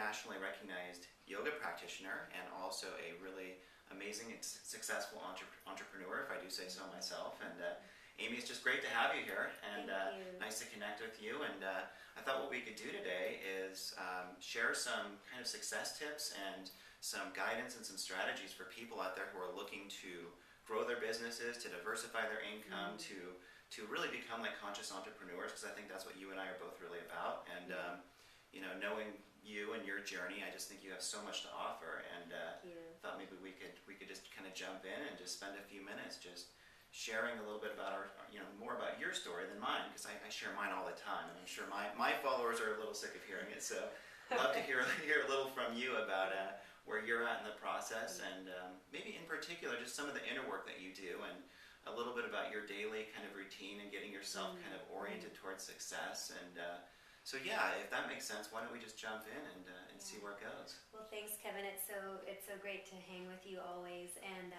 internationally recognized yoga practitioner and also a really amazing and successful entrepreneur, if I do say so myself. And Amy, it's just great to have you here, and nice to connect with you. And I thought what we could do today is share some kind of success tips and some guidance and some strategies for people out there who are looking to grow their businesses, to diversify their income, to really become like conscious entrepreneurs, because I think that's what you and I are both really about. And you know, knowing you and your journey, I just think you have so much to offer, and thought maybe we could just kind of jump in and just spend a few minutes just sharing a little bit about more about your story than mine, because I share mine all the time, and I'm sure my followers are a little sick of hearing it. So I'd love to hear a little from you about where you're at in the process, and maybe in particular just some of the inner work that you do, and a little bit about your daily kind of routine and getting yourself kind of oriented towards success. And so yeah, if that makes sense, why don't we just jump in and see where it goes. Well, thanks, Kevin. It's so great to hang with you always. And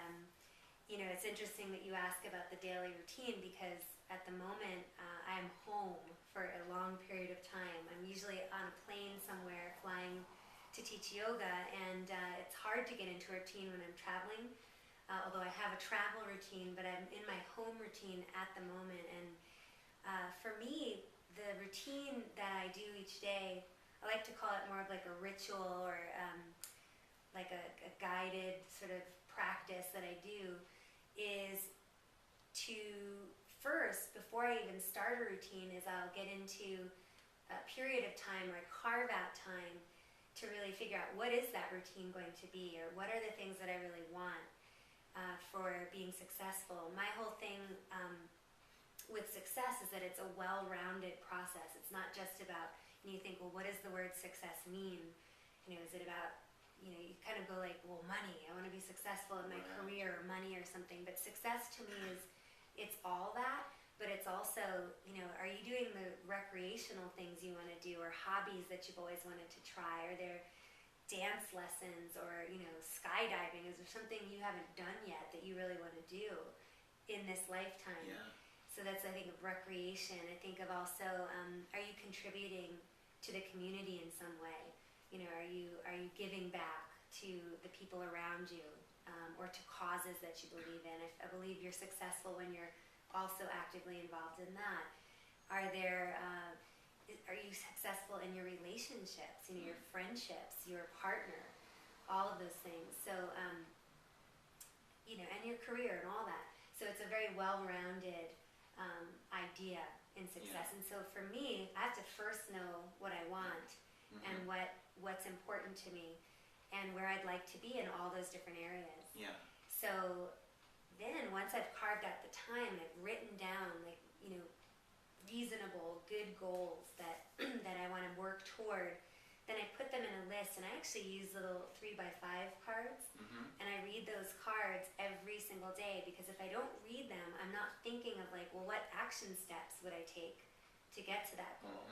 you know, it's interesting that you ask about the daily routine, because at the moment I'm home for a long period of time. I'm usually on a plane somewhere flying to teach yoga, and it's hard to get into a routine when I'm traveling, although I have a travel routine, but I'm in my home routine at the moment. And for me, the routine that I do each day, I like to call it more of like a ritual, or like a guided sort of practice that I do, is to first, before I even start a routine, is I'll get into a period of time, or I carve out time to really figure out what is that routine going to be, or what are the things that I really want for being successful. My whole thing with success is that it's a well-rounded process. It's not just about, you think, well, what does the word success mean? You know, is it about, you know, you kind of go like, well, money, I want to be successful in my career, or money or something. But success to me is, it's all that, but it's also, you know, are you doing the recreational things you want to do, or hobbies that you've always wanted to try? Are there dance lessons, or, you know, skydiving? Is there something you haven't done yet that you really want to do in this lifetime? Yeah. So that's, I think, of recreation. I think of also, are you contributing to the community in some way? You know, are you giving back to the people around you, or to causes that you believe in? I believe you're successful when you're also actively involved in that. Are you successful in your relationships, in your friendships, your partner, all of those things? So, you know, and your career and all that. So it's a very well-rounded idea in success. And so for me, I have to first know what I want, and what's important to me, and where I'd like to be in all those different areas. Yeah. So then once I've carved out the time, I've written down, like, you know, reasonable, good goals that that I want to work toward, then I put them in a list, and I actually use little 3x5 cards, and I read those cards every single day, because if I don't read them, I'm not thinking of like, well, what action steps would I take to get to that goal?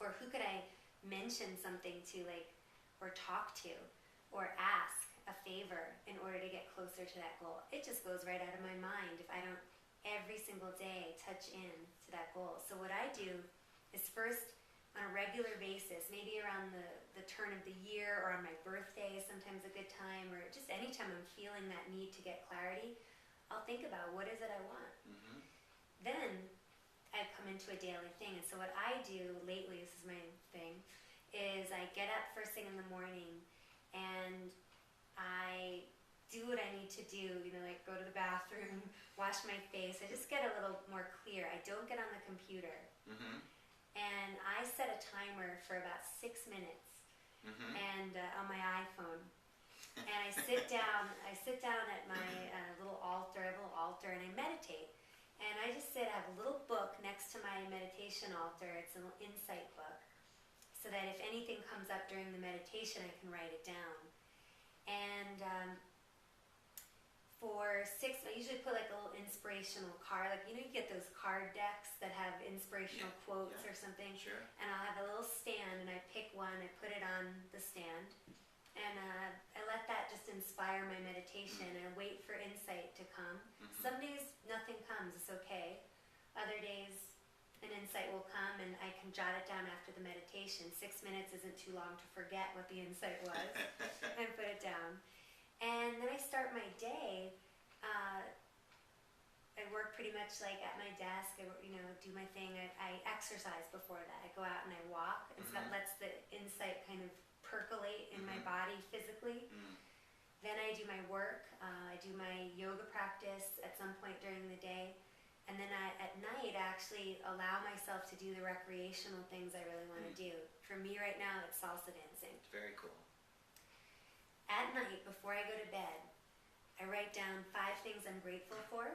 Or who could I mention something to, like, or talk to, or ask a favor in order to get closer to that goal? It just goes right out of my mind if I don't every single day touch in to that goal. So what I do is, first, on a regular basis, maybe around the turn of the year, or on my birthday is sometimes a good time, or just anytime I'm feeling that need to get clarity, I'll think about, what is it I want? Then I come into a daily thing. And so what I do lately, this is my thing, is I get up first thing in the morning, and I do what I need to do, you know, like go to the bathroom, wash my face. I just get a little more clear. I don't get on the computer. And I set a timer for about 6 minutes, and on my iPhone. And I sit down at my little altar. I have a little altar, and I meditate. And I just sit, I have a little book next to my meditation altar. It's a little insight book, so that if anything comes up during the meditation, I can write it down. And for 6, I usually put like a little inspirational card. Like, you know, you get those card decks that have inspirational quotes or something. Sure. And I'll have a little stand, and I pick one, I put it on the stand, and I let that just inspire my meditation, and I wait for insight to come. Some days nothing comes, it's okay. Other days an insight will come and I can jot it down after the meditation. 6 minutes isn't too long to forget what the insight was and put it down. And then I start my day. I work pretty much like at my desk. I do my thing. I exercise before that. I go out and I walk, and so that lets the insight kind of percolate in my body physically. Then I do my work. I do my yoga practice at some point during the day. And then at night, I actually allow myself to do the recreational things I really want to do. For me right now, it's salsa dancing. Very cool. At night, before I go to bed, I write down 5 things I'm grateful for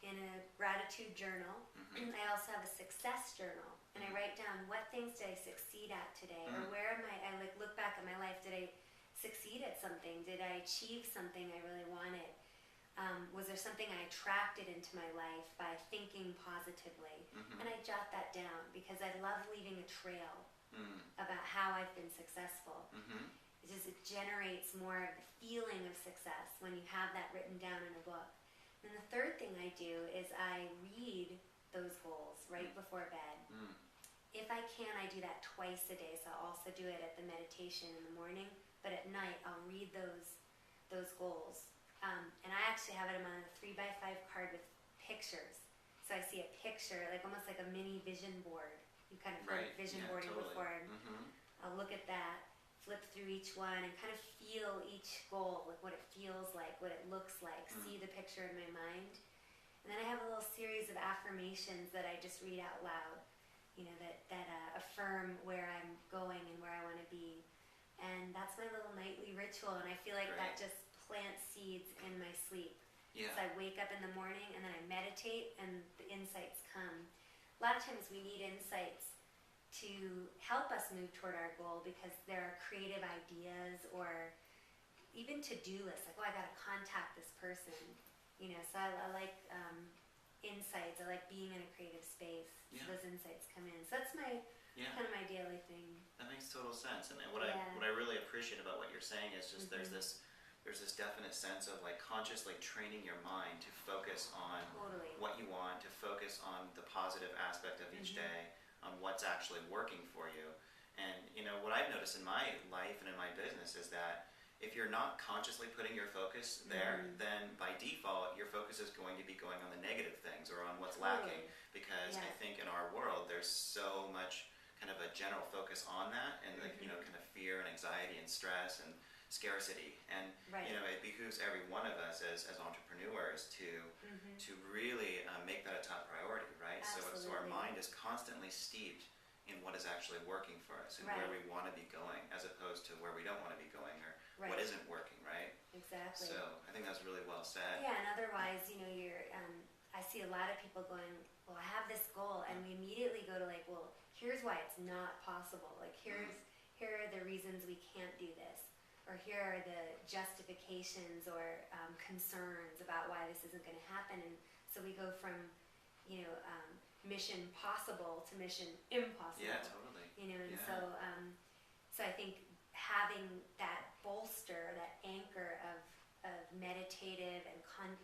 in a gratitude journal. I also have a success journal, and I write down what things did I succeed at today, or where am I look back at my life. Did I succeed at something? Did I achieve something I really wanted? Was there something I attracted into my life by thinking positively? And I jot that down because I love leaving a trail about how I've been successful. It generates more of the feeling of success when you have that written down in a book. And the third thing I do is I read those goals right before bed. If I can, I do that twice a day, so I'll also do it at the meditation in the morning, but at night I'll read those goals. And I actually have them on a 3x5 card with pictures. So I see a picture, like almost like a mini vision board. You kind of heard vision boarding before. And I'll look at that, flip through each one, and kind of feel each goal, like what it feels like, what it looks like, see the picture in my mind. And then I have a little series of affirmations that I just read out loud, that affirm where I'm going and where I want to be. And that's my little nightly ritual, and I feel like that just plants seeds in my sleep. So I wake up in the morning, and then I meditate, and the insights come. A lot of times we need insights to help us move toward our goal because there are creative ideas or even to-do lists, like, I gotta contact this person. So I like insights. I like being in a creative space. So those insights come in. So that's my kind of my daily thing. That makes total sense. And what I really appreciate about what you're saying is just there's this definite sense of like consciously training your mind to focus on what you want, to focus on the positive aspect of each day, on what's actually working for you. And what I've noticed in my life and in my business is that if you're not consciously putting your focus there, then by default your focus is going to be going on the negative things or on what's lacking, because I think in our world there's so much kind of a general focus on that, and like kind of fear and anxiety and stress and scarcity, and it behooves every one of us as entrepreneurs to really make that a top priority, right? So our mind is constantly steeped in what is actually working for us and where we want to be going, as opposed to where we don't want to be going or what isn't working, right? Exactly. So I think that's really well said. Yeah, and otherwise, you're I see a lot of people going, well, I have this goal, and we immediately go to like, well, here's why it's not possible. Like, here are the reasons we can't do this. Or here are the justifications or concerns about why this isn't going to happen. And so we go from, mission possible to mission impossible. Yeah, totally. So I think having that bolster, that anchor of meditative and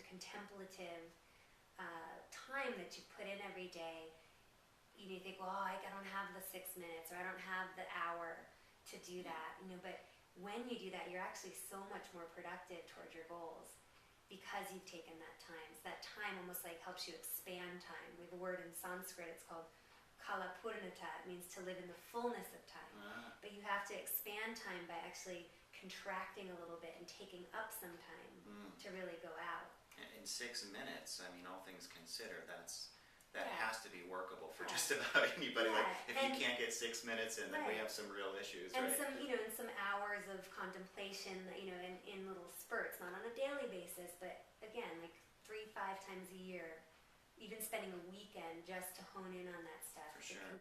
contemplative time that you put in every day, you think, well, I don't have the 6 minutes, or I don't have the hour to do that, but when you do that, you're actually so much more productive towards your goals because you've taken that time. So that time almost like helps you expand time. We have a word in Sanskrit, it's called kalapurnata. It means to live in the fullness of time. But you have to expand time by actually contracting a little bit and taking up some time to really go out. In 6 minutes, I mean, all things considered, that has to be workable for just about anybody. Like, if you can't get 6 minutes in, then we have some real issues, and right? some, and some hours of contemplation, in little spurts, not on a daily basis, but again, like 3-5 times a year, even spending a weekend just to hone in on that stuff. For sure.